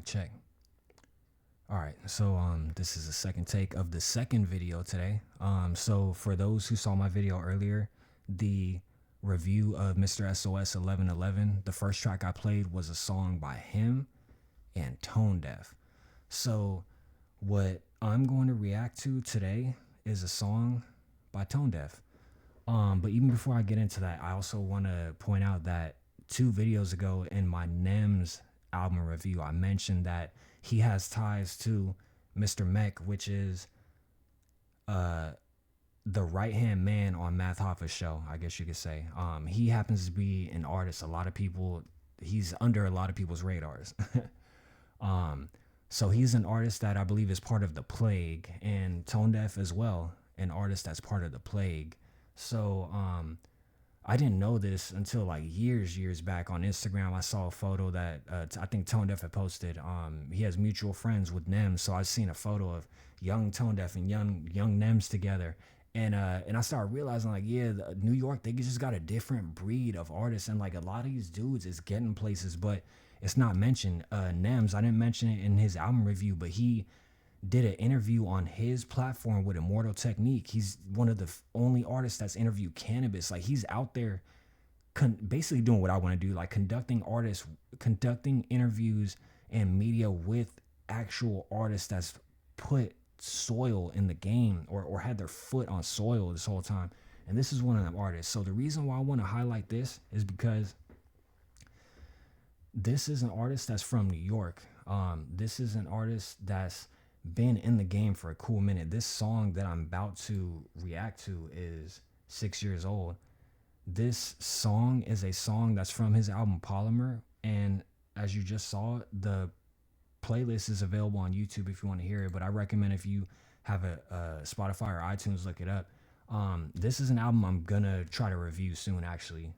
Mic check. All right, so this is the second take of the second video today. So for those who saw my video earlier, the review of Mr. SOS 1111, the first track I played was a song by him and Tonedeff. So what I'm going to react to today is a song by Tonedeff. But even before I get into that, I also want to point out that 2 videos ago in my NEMS album review, I mentioned that he has ties to Mr. Mech, which is the right-hand man on Math Hoffa's show, I guess you could say. He happens to be an artist. He's under a lot of people's radars. So he's an artist that I believe is part of The Plague, and Tonedeff as well, an artist that's part of The Plague. So I didn't know this until like years back on Instagram. I saw a photo that I think Tonedeff had posted. He has mutual friends with NEMS, so I've seen a photo of young Tonedeff and young NEMS together. And I started realizing, like, yeah, New York, they just got a different breed of artists, and like a lot of these dudes is getting places, but it's not mentioned. NEMS, I didn't mention it in his album review, but he did an interview on his platform with Immortal Technique. He's one of the only artists that's interviewed cannabis. Like, he's out there basically doing what I want to do, like conducting interviews and media with actual artists that's put soil in the game or had their foot on soil this whole time. And this is one of them artists. So the reason why I want to highlight this is because this is an artist that's from New York. This is an artist that's been in the game for a cool minute. This song that I'm about to react to is 6 years old. This song is a song that's from his album Polymer, and as you just saw, the playlist is available on YouTube if you want to hear it, but I recommend if you have a Spotify or iTunes, look it up. This is an album I'm gonna try to review soon, actually.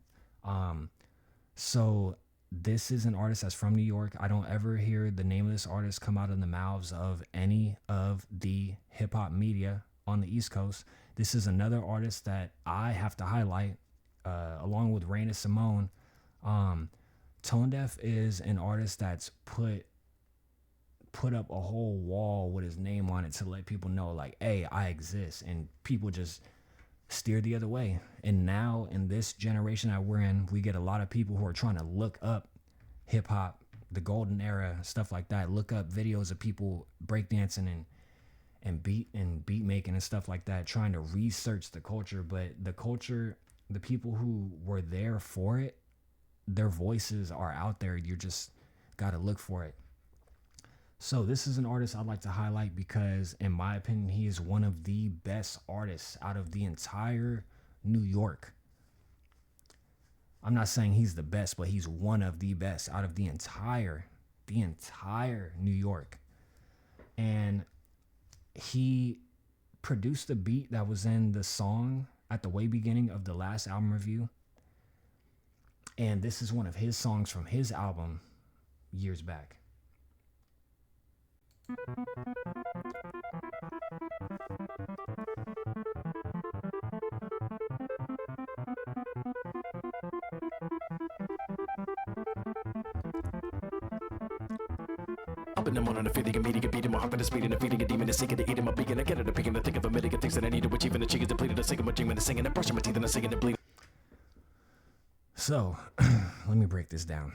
So this is an artist that's from New York. I don't ever hear the name of this artist come out of the mouths of any of the hip hop media on the East Coast. This is another artist that I have to highlight, along with Raina Simone. Tonedeff is an artist that's put up a whole wall with his name on it to let people know, like, hey, I exist, and people just steer the other way. And now in this generation that we're in, we get a lot of people who are trying to look up hip hop, the golden era, stuff like that. Look up videos of people breakdancing and beat making and stuff like that, trying to research the culture. But the culture, the people who were there for it, their voices are out there. You just got to look for it. So this is an artist I'd like to highlight because, in my opinion, he is one of the best artists out of the entire New York. I'm not saying he's the best, but he's one of the best out of the entire New York. And he produced the beat that was in the song at the way beginning of the last album review. And this is one of his songs from his album years back. Up in the morning, feeling immediate, beating my heart, and speeding, and feeding a demon, and seeking, to eating my beacon, I get it, picking, and think of a million things that I need to achieve, and the chicken depleted, the singing, my dream, and the singing, and brushing my teeth, and the singing, and bleeding. So, let me break this down.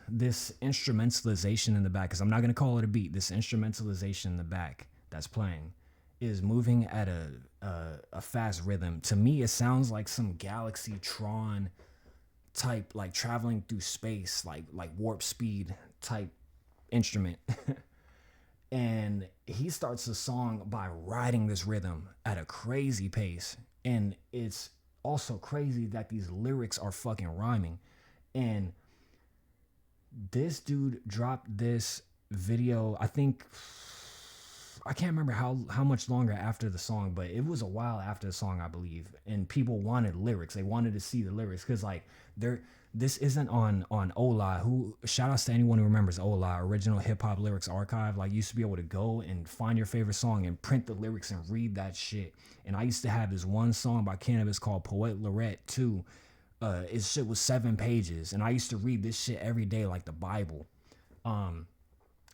This instrumentalization in the back, because I'm not going to call it a beat, this instrumentalization in the back that's playing is moving at a fast rhythm. To me, it sounds like some Galaxy Tron type, like traveling through space, like warp speed type instrument. And he starts the song by riding this rhythm at a crazy pace. And it's also crazy that these lyrics are fucking rhyming. And this dude dropped this video, I think, I can't remember how much longer after the song, but it was a while after the song, I believe. And people wanted lyrics. They wanted to see the lyrics because, like, this isn't on Ola. Who, shout outs to anyone who remembers Ola, Original Hip Hop Lyrics Archive. Like, you used to be able to go and find your favorite song and print the lyrics and read that shit. And I used to have this one song by Cannabis called Poet Lorette too. It shit was 7 pages, and I used to read this shit every day like the Bible.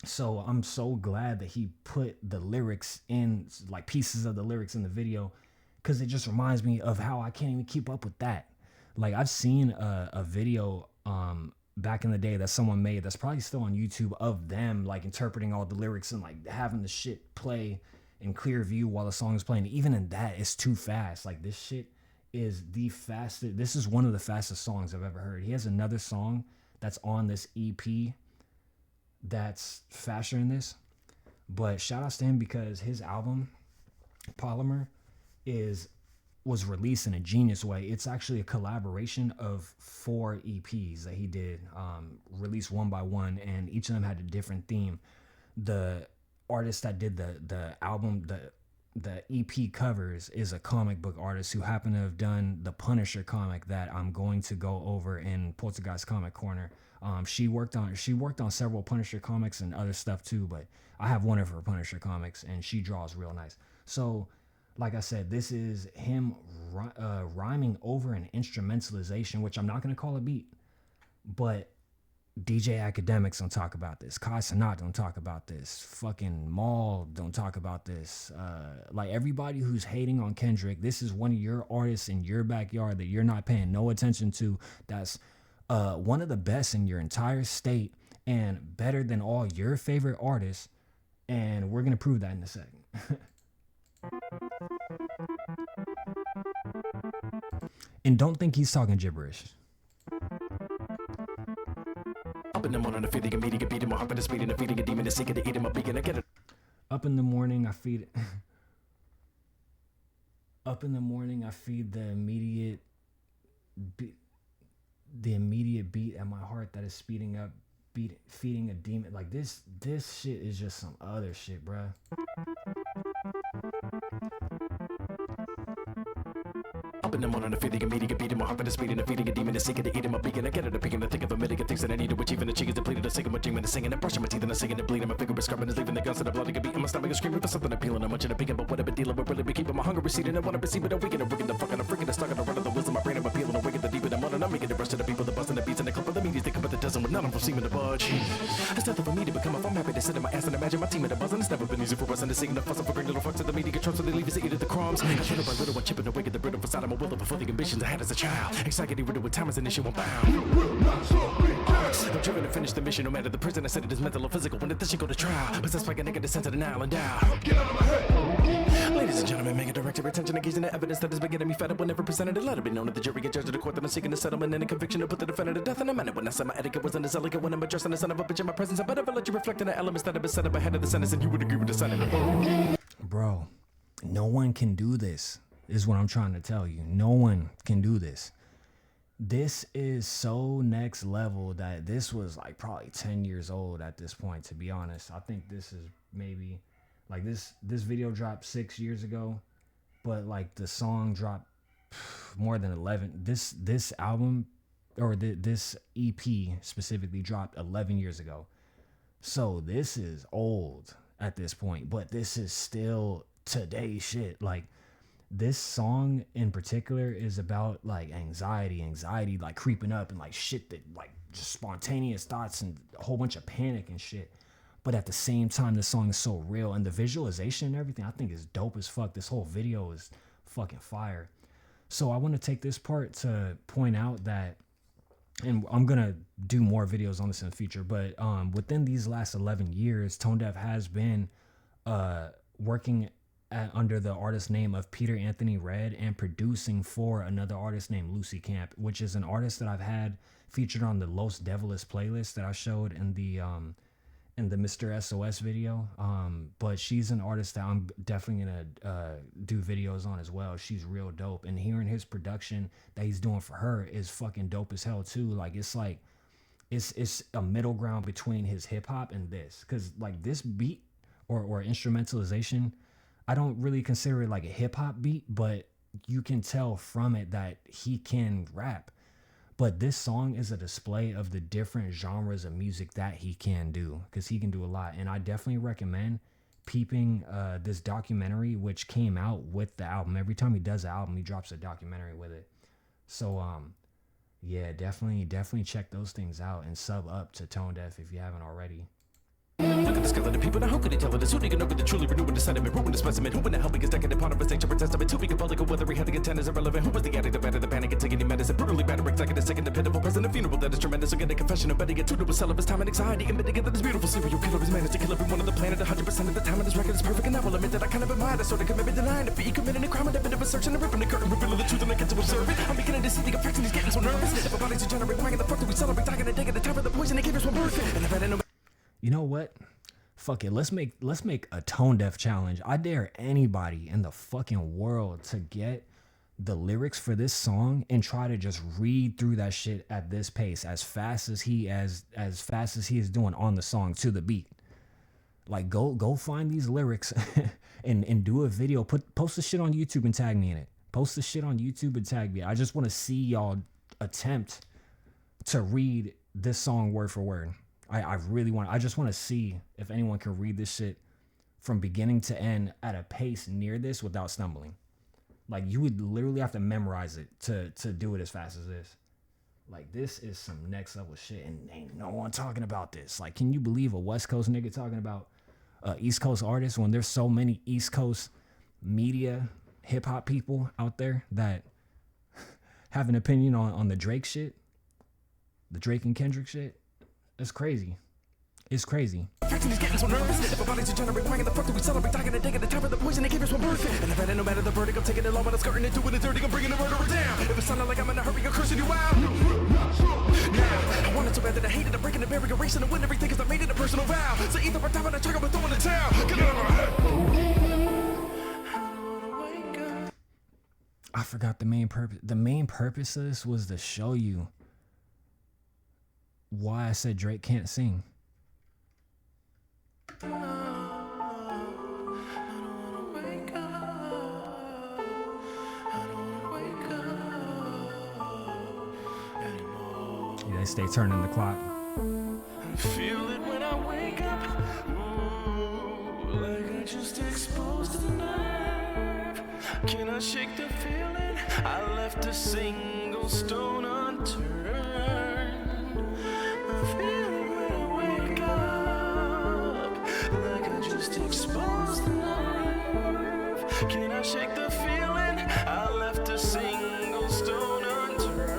So I'm so glad that he put the lyrics in, like pieces of the lyrics in the video, because it just reminds me of how I can't even keep up with that. Like I've seen a video back in the day that someone made that's probably still on YouTube of them like interpreting all the lyrics and like having the shit play in clear view while the song is playing. Even in that, it's too fast. Like this shit is the fastest. This is one of the fastest songs I've ever heard. He has another song that's on this EP that's faster than this. But shout outs to him because his album, Polymer, is was released in a genius way. It's actually a collaboration of 4 EPs that he did, released one by one, and each of them had a different theme. The artist that did the album, the EP covers, is a comic book artist who happened to have done the Punisher comic that I'm going to go over in Poltergeist Comic Corner. She worked on several Punisher comics and other stuff too, but I have one of her Punisher comics and she draws real nice. So, like I said, this is him rhyming over an instrumentalization, which I'm not going to call a beat, but DJ Academics don't talk about this. Kai Sanat don't talk about this. Fucking Maul don't talk about this. Like everybody who's hating on Kendrick, this is one of your artists in your backyard that you're not paying no attention to. That's one of the best in your entire state and better than all your favorite artists. And we're going to prove that in a second. And don't think he's talking gibberish. Up in the morning, I feel the immediate beat in my heart, but it's beating, feeding a demon, it's seeking to eat in my beacon. I get it. Up in the morning, I feed. Up in the morning, I feed the immediate beat at my heart that is speeding up, feeding a demon. Like this shit is just some other shit, bruh. Up in the morning, I feel the immediate beat in my heart, but it's beating, feeding a demon, it's seeking to eat in my beacon. I get it, I'm picking, I think of a million things that I need to achieve, and the chick is depleted. I sing my dream, and I'm singing, I'm brushing my teeth, and I'm singing, and bleeding. My finger is scrubbing, is leaving the guns, and the blood, I beat in my stomach, and screaming for something appealing. I'm munching, I'm picking, but whatever dealing, but really be keeping my hunger receding. I want to receive it, I'm wicked, I'm rigging, I'm fucking, I'm freaking, I'm stuck, and I'm running the wisdom, my brain, I'm appealing, I'm wicked, the deep, and I'm on, and I'm making the rest of the people, the bust, and the beats, and the club of the media, think about the dozen, with none of them seeming to budge. It's nothing for me to become, if I'm happy to sit in my ass and imagine my team in the buzz, and it's never been easy for us, and to sing the fuss, for great little fucks, and the media controls, so they leave us eating the crumbs. Little by little, I'm chipping away at the brittle facade of my will, before the ambitions I had as a child. Anxiety riddled with time as an issue, I'm bound. You will not stop me. I'm driven to finish the mission, no matter the prison. I said it is mental or physical. When this should go to trial, possessed like a nigga descent to the Nile and down. Get out of my head. Ladies and gentlemen, make a direct attention, engaging the evidence that has been getting me fed up whenever presented. Let it be known that the jury and judge of the court that I'm seeking a settlement and a conviction to put the defendant to death in a minute. When I said my etiquette wasn't as elegant when I'm addressing the son of a bitch in my presence, I better let you reflect on the elements that have been set up ahead of the sentence, and you would agree with the sentence. Bro, no one can do this, is what I'm trying to tell you. No one can do this. This is so next level that this was like probably 10 years old at this point, to be honest. I think this is maybe like this video dropped 6 years ago, but like the song dropped more than 11. This album or this EP specifically dropped 11 years ago. So this is old at this point, but this is still today's shit. Like this song in particular is about like anxiety like creeping up and like shit that like just spontaneous thoughts and a whole bunch of panic and shit. But at the same time, this song is so real, and the visualization and everything I think is dope as fuck. This whole video is fucking fire. So I want to take this part to point out that, and I'm gonna do more videos on this in the future, but within these last 11 years, Tonedeff has been working under the artist name of Peter Anthony Red and producing for another artist named Lucy Camp, which is an artist that I've had featured on the Los Devilis playlist that I showed in the Mr. SOS video. But she's an artist that I'm definitely gonna do videos on as well. She's real dope, and hearing his production that he's doing for her is fucking dope as hell too. Like it's a middle ground between his hip hop and this, because like this beat or instrumentalization, I don't really consider it like a hip hop beat, but you can tell from it that he can rap. But this song is a display of the different genres of music that he can do, because he can do a lot. And I definitely recommend peeping this documentary, which came out with the album. Every time he does an album, he drops a documentary with it. So yeah, definitely check those things out and sub up to Tonedeff if you haven't already. look at the skeleton people. Now who could he tell it is? Who do you know with the truly renewing the sediment, ruin the specimen? Who in the hell because decadent part of his nature, testament? Too big a public whether he had to contend is irrelevant. Who was the addict, the bad, the panic, and taking any medicine? Brutally bad, executive, second, the pitiful president, funeral that is tremendous. Again, a confession of betting, get tuned to a cell of his time and anxiety, and admitting that this beautiful serial killer is managed to kill everyone on the planet 100% of the time, and his record is perfect. And I will admit that I kind of admire the sort of commitment, denying defeat, he committed a crime, and a bit of a search, and a ripping the curtain, revealing the truth, and I get to observe it. I'm beginning to see the effects, and he's getting so nervous. If a body's degenerate, why in the fuck do we celebrate? Dying a day at the time of the poison, they gave us one birth. And I've had no. You know what? Fuck it. Let's make a tone deaf challenge. I dare anybody in the fucking world to get the lyrics for this song and try to just read through that shit at this pace as fast as he is doing on the song to the beat. Like go find these lyrics and do a video. Post the shit on YouTube and tag me in it. Post the shit on YouTube and tag me. I just want to see y'all attempt to read this song word for word. I just want to see if anyone can read this shit from beginning to end at a pace near this without stumbling. Like, you would literally have to memorize it to do it as fast as this. Like, this is some next level shit, and ain't no one talking about this. Like, can you believe a West Coast nigga talking about East Coast artists when there's so many East Coast media hip hop people out there that have an opinion on the Drake shit, the Drake and Kendrick shit? It's crazy. It's crazy. He's getting so nervous. If a body's degenerate, why in the fuck do we celebrate? Dying a day at the time of the poison, they gave us one birth. And I've had it no matter the verdict, I'm taking it low, but I'm skirting it, doing it dirty, I'm bringing the murderer down. If it sounded like I'm in a hurry, I'm cursing you out. Now, I wanted so bad that I hated, I'm breaking the barrier, racing to win everything, cause I made it a personal vow. So either we're diving a check, I'm throwing the towel. Get out of my head. I forgot the main purpose. The main purpose of this was to show you why I said Drake can't sing. Yeah, they stay turning the clock. Feel it when I wake up. Ooh, like I just exposed the nerve. Can I shake the feeling? I left a single stone unturned. Feel it when I wake up. Like I just exposed the nerve. Can I shake the feeling? I left a single stone unturned.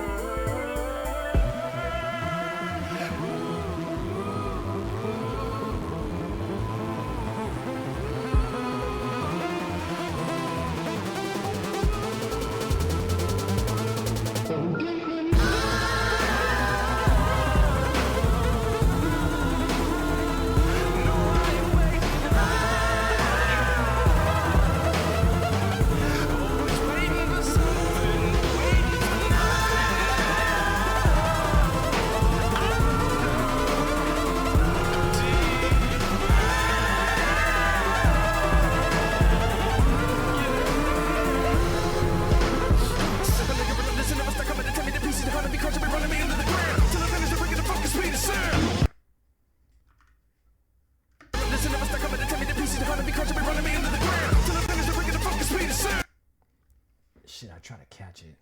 Shit, I try to catch it.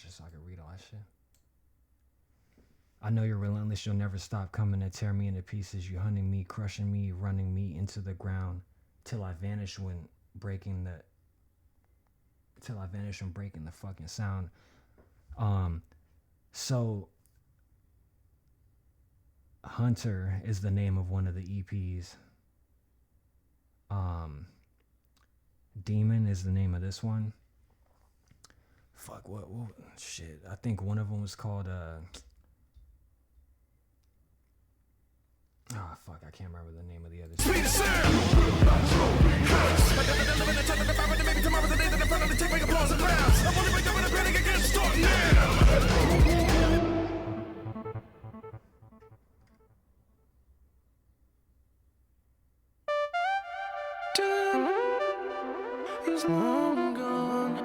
So I can read all that shit. I know you're relentless, you'll never stop coming to tear me into pieces. You hunting me, crushing me, running me into the ground till I vanish when breaking the fucking sound. So Hunter is the name of one of the EPs. Demon is the name of this one. Fuck, what shit. I think one of them was called fuck, I can't remember the name of the other shit. Is long gone.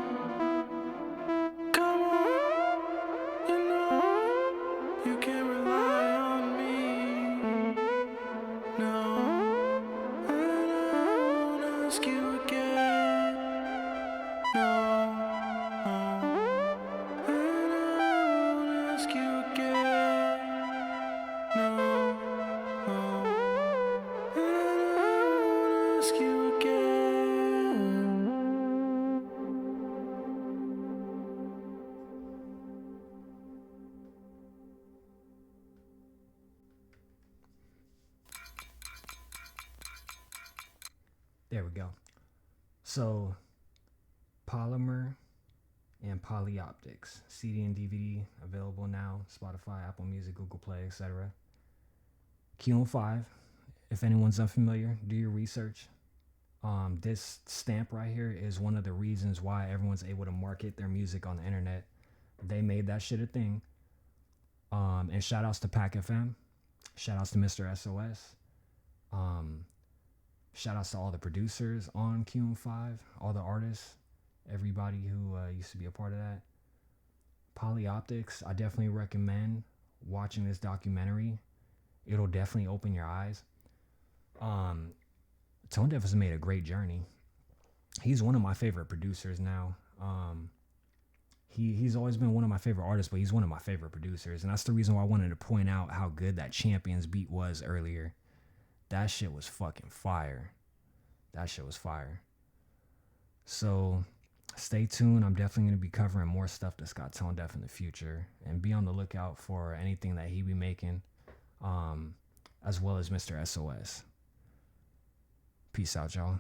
Come on, you know you can rely on me. No, and I won't ask you again. No, and I won't ask you again. No, There we go. So, Polymer and Polyoptics, CD and DVD available now. Spotify, Apple Music, Google Play, etc. Q5. If anyone's unfamiliar, do your research. This stamp right here is one of the reasons why everyone's able to market their music on the internet. They made that shit a thing. And shout outs to Pac FM. Shout outs to Mr. SOS. Shout outs to all the producers on QM5, all the artists, everybody who used to be a part of that. Polyoptics, I definitely recommend watching this documentary. It'll definitely open your eyes. Tonedeff has made a great journey. He's one of my favorite producers now. He's always been one of my favorite artists, but he's one of my favorite producers. And that's the reason why I wanted to point out how good that Champions beat was earlier. That shit was fucking fire. That shit was fire. So stay tuned. I'm definitely going to be covering more stuff that's got Tonedeff in the future. And be on the lookout for anything that he be making, as well as Mr. SOS. Peace out, y'all.